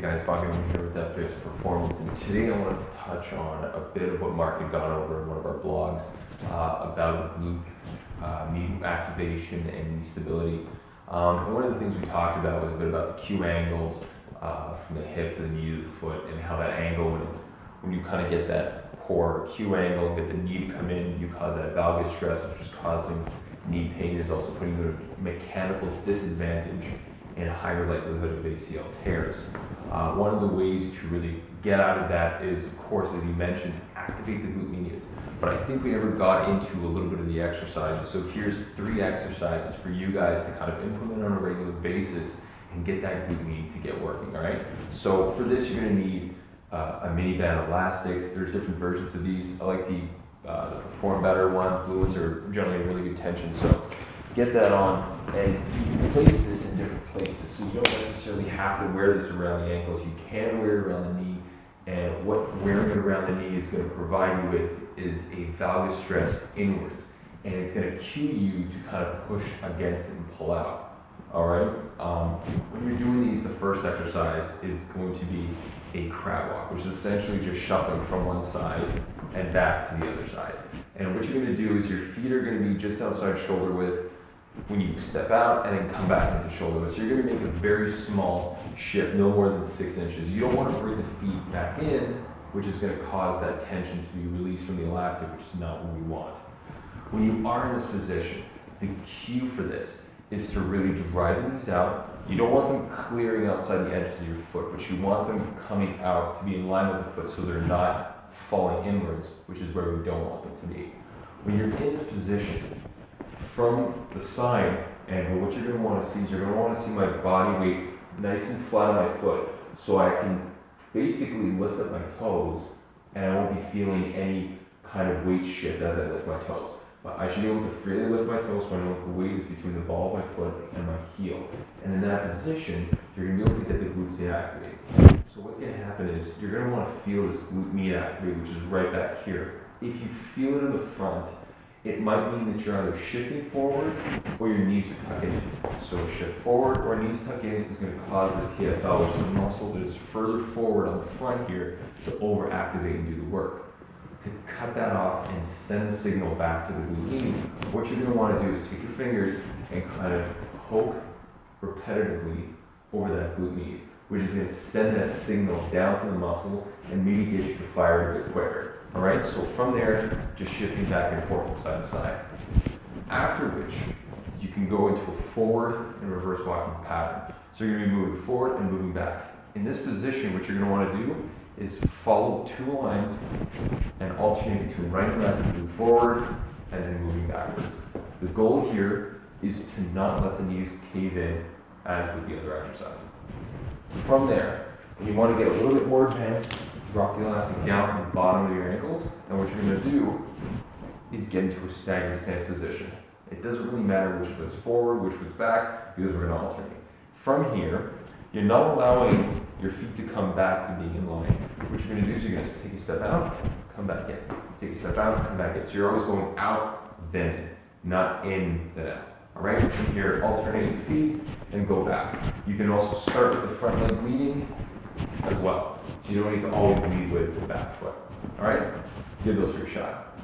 guys, Bobby. I'm here with F3S Performance, and today I wanted to touch on a bit of what Mark had gone over in one of our blogs about glute knee activation and knee stability. And one of the things we talked about was a bit about the Q angles from the hip to the knee to the foot, and how that angle, when you kind of get that poor Q angle, get the knee to come in, you cause that valgus stress, which is causing knee pain, is also putting you at a mechanical disadvantage and a higher likelihood of ACL tears. One of the ways to really get out of that is, of course, as you mentioned, activate the glute medius. But I think we never got into a little bit of the exercises. So here's 3 exercises for you guys to kind of implement on a regular basis and get that glute med to get working, all right? So for this, you're gonna need a mini band elastic. There's different versions of these. I like the Perform Better ones. Blue ones are generally in really good tension. So get that on, and you can place this in different places. So you don't necessarily have to wear this around the ankles. You can wear it around the knee, and what wearing it around the knee is going to provide you with is a valgus stress inwards, and it's going to cue you to kind of push against it and pull out. All right. When you're doing these, the first exercise is going to be a crab walk, which is essentially just shuffling from one side and back to the other side. And what you're going to do is your feet are going to be just outside shoulder width when you step out, and then come back into shoulder width. So you're going to make a very small shift, no more than 6 inches. You don't want to bring the feet back in, which is going to cause that tension to be released from the elastic, which is not what we want. When you are in this position, the cue for this is to really drive the knees out. You don't want them clearing outside the edges of your foot, but you want them coming out to be in line with the foot so they're not falling inwards, which is where we don't want them to be. When you're in this position, from the side angle, what you're going to want to see is you're going to want to see my body weight nice and flat on my foot, so I can basically lift up my toes and I won't be feeling any kind of weight shift as I lift my toes. But I should be able to freely lift my toes so I know what the weight is between the ball of my foot and my heel. And in that position, you're going to be able to get the glutes to activate. So what's going to happen is you're going to want to feel this glute med activate, which is right back here. If you feel it in the front, it might mean that you're either shifting forward or your knees are tucking in. So a shift forward or knees tuck in is going to cause the TFL, which is a muscle that is further forward on the front here, to overactivate and do the work. To cut that off and send the signal back to the glute med, what you're going to want to do is take your fingers and kind of poke repetitively over that glute med, which is going to send that signal down to the muscle and maybe get you to fire a bit quicker. All right, so from there, just shifting back and forth from side to side. After which, you can go into a forward and reverse walking pattern. So you're going to be moving forward and moving back. In this position, what you're going to want to do is follow 2 lines and alternate between right and left, move forward and then moving backwards. The goal here is to not let the knees cave in as with the other exercise. From there, when you want to get a little bit more advanced, drop the elastic down to the bottom of your ankles, and what you're going to do is get into a stagnant stance position. It doesn't really matter which foot's forward, which foot's back, because we're going to alternate. From here, you're not allowing your feet to come back to being in line. What you're going to do is you're going to take a step out, come back in. Take a step out, come back in. So you're always going out, then in, not in, then out. All right? From here, alternating feet and go back. You can also start with the front leg leading as well. So you don't need to always lead with the back foot. All right? Give those 3 a shot.